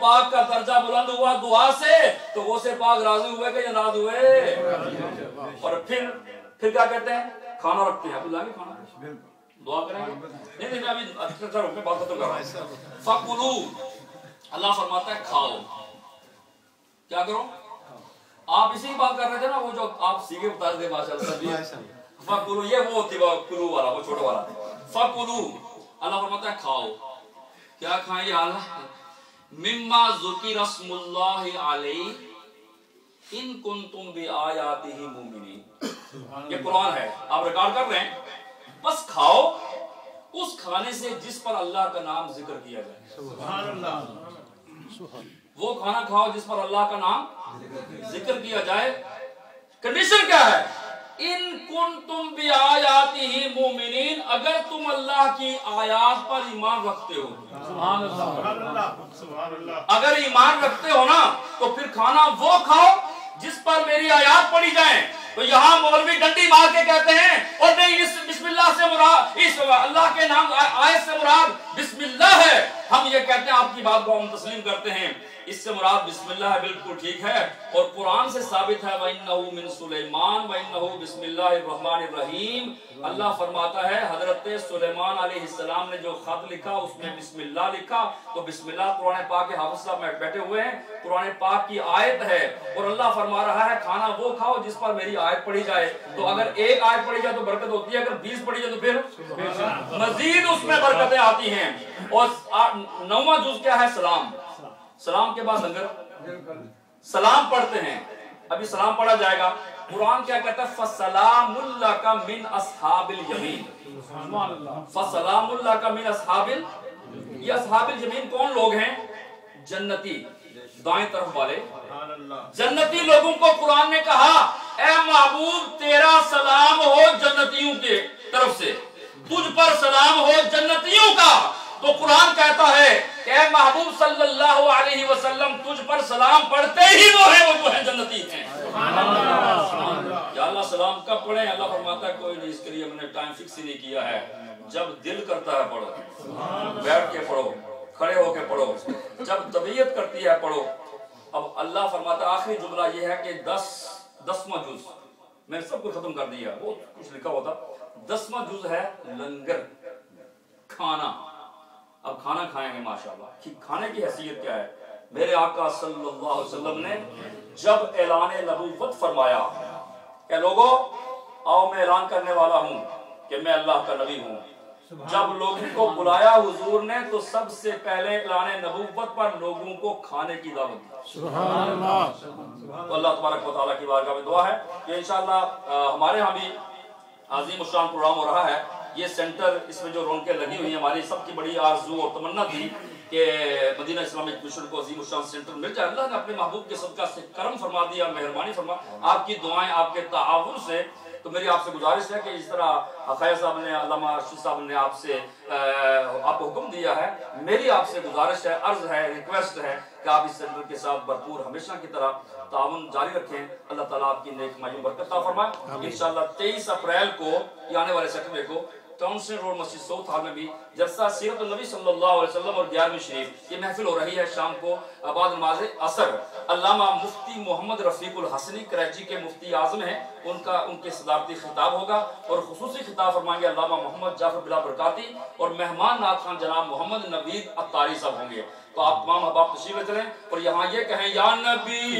پاک کا درجہ بلند ہوا دعا سے تو غوث پاک راضی ہوئے کہ ناراض ہوئے؟ اور پھر کیا کہتے ہیں؟ کھانا رکھتے ہیں، اب لائیں گے کھانا، دعا کریں گے؟ نہیں میں ابھی اچھا میں بات ختم کر رہا ہوں۔ فَقُلُوا، اللہ فرماتا ہے کھاؤ، کیا کرو؟ آپ اسی بات کر رہے تھے نا، وہ جو آپ سیکھے بتا رہے تھے ماشاءاللہ۔ فَقُلُوا، یہ وہ ہوتی ہے کلو والا، وہ چھوٹا والا۔ فَقُلُوا، اللہ فرماتا ہے کھاؤ، کیا کھائیں یا اللہ؟ مما ذکر اسم اللہ علیہ ان کنتم بآیاتہ مومنین۔ یہ قرآن ہے، آپ ریکارڈ کر رہے ہیں، بس کھاؤ اس کھانے سے جس پر اللہ کا نام ذکر کیا جائے۔ سبحان اللہ، وہ کھانا کھاؤ جس پر اللہ کا نام ذکر کیا جائے۔ کنڈیشن کیا ہے؟ ان کنتم بآیاتہ مومنین، اگر تم اللہ کی آیات پر ایمان رکھتے ہو۔ سبحان اللہ، اگر ایمان رکھتے ہو نا تو پھر کھانا وہ کھاؤ جس پر میری آیات پڑھی جائیں۔ تو یہاں مولوی ڈنڈی مار کے کہتے ہیں اور نہیں، اس بسم اللہ سے مراد، اس اللہ کے نام آیت سے مراد بسم اللہ ہے۔ ہم یہ کہتے ہیں، آپ کی بات کو ہم تسلیم کرتے ہیں، اس سے مراد بسم اللہ ہے، بالکل ٹھیک ہے، اور قرآن سے ثابت ہے وَإِنَّهُ مِن سُلَيْمَانَ وَإِنَّهُ بسم اللہ الرحمن الرحیم۔ اللہ فرماتا ہے حضرت سلیمان علیہ السلام نے جو خط لکھا اس میں بسم اللہ لکھا، تو بسم اللہ قرآن پاک کے حافظ صاحب میں بیٹھے ہوئے ہیں، قرآن پاک کی آیت ہے، اور اللہ فرما رہا ہے کھانا وہ کھاؤ جس پر میری آیت پڑھی جائے۔ تو اگر ایک آیت پڑھی جائے تو برکت ہوتی ہے، اگر 20 پڑھی جائے تو پھر مزید اس میں برکتیں آتی ہیں۔ اور 9واں جز کیا ہے؟ سلام۔ سلام کے بعد لنگر، سلام پڑھتے ہیں، ابھی سلام پڑھا جائے گا۔ قرآن کیا کہتا ہے؟ فَسَلَامٌ لَكَ مِنْ أَصْحَابِ الْيَمِينِ، فَسَلَامٌ لَكَ مِنْ أَصْحَابِ، یہ اصحاب الیمین کون لوگ ہیں؟ جنتی، دائیں طرف والے جنتی لوگوں کو قرآن نے کہا اے محبوب تیرا سلام ہو جنتیوں کے طرف سے، تجھ پر سلام ہو جنتیوں کا۔ تو قرآن کہتا ہے کہ اے محبوب صلی اللہ علیہ وسلم تجھ پر سلام پڑھتے ہی وہ ہیں، وہ جو ہیں جنتی ہیں۔ یا اللہ سلام کب پڑھیں؟ اللہ فرماتا ہے کوئی نہیں، اس کے لیے ہم نے ٹائم فکس ہی نہیں کیا ہے، جب دل کرتا ہے پڑھو، بیٹھ کے پڑھو، کھڑے ہو کے پڑھو، جب طبیعت کرتی ہے پڑھو۔ اب اللہ فرماتا ہے آخری جملہ یہ ہے کہ 10واں جز میں نے سب کو ختم کر دیا، وہ کچھ لکھا ہوتا۔ 10واں جز ہے لنگر، کھانا۔ اب کھانا کھائیں گے ماشاءاللہ۔ کھانے کی حیثیت کیا ہے؟ میرے آقا صلی اللہ علیہ وسلم نے جب اعلان نبوت فرمایا کہ لوگوں آؤ میں اعلان کرنے والا ہوں کہ میں اللہ کا نبی ہوں، جب لوگوں کو بلایا حضور نے تو سب سے پہلے اعلان نبوت پر لوگوں کو کھانے کی دعوت دی۔ سبحان اللہ۔ تو اللہ تبارک و تعالیٰ کی بارگاہ میں دعا ہے کہ انشاءاللہ ہمارے ہاں بھی عظیم الشان پروگرام ہو رہا ہے۔ یہ سینٹر، اس میں جو رونقیں لگی ہوئی ہیں، ہماری سب کی بڑی آرزو اور تمنا تھی کہ مدینہ اسلامک مشن کو عظیم الشان سینٹر مل جائے۔ اللہ نے اپنے محبوب کے صدقہ سے کرم فرما دیا، مہربانی فرما، آپ کی دعائیں، آپ کے تعاون سے۔ تو میری آپ سے گزارش ہے کہ اس طرح خیر صاحب نے، علامہ ارشد صاحب نے آپ سے آپ کو حکم دیا ہے، میری آپ سے گزارش ہے، عرض ہے، ریکویسٹ ہے کہ آپ اس سینٹر کے ساتھ بھرپور ہمیشہ کی طرح تعاون جاری رکھیں۔ اللہ تعالیٰ آپ کی نیک مایوں برکت عطا فرمائے۔ انشاءاللہ 23 اپریل کو آنے والے سیٹرڈے کو ٹاؤنشن روڈ مسجد ساؤتھ ہال میں بھی جلسہ سیرت النبی صلی اللہ علیہ وسلم اور 11ویں شریف، یہ محفل ہو رہی ہے شام کو بعد نماز عصر۔ علامہ مفتی محمد رفیق الحسنی کراچی کے مفتی اعظم ہیں، ان کے صدارتی خطاب ہوگا، اور خصوصی خطاب فرمائیں گے علامہ محمد جعفر بلا برکاتی، اور مہمان نعت خوان جناب محمد نوید عطاری صاحب ہوں گے۔ تو آپ تمام احباب تشریف لے چلیں اور یہاں یہ کہیں یا نبی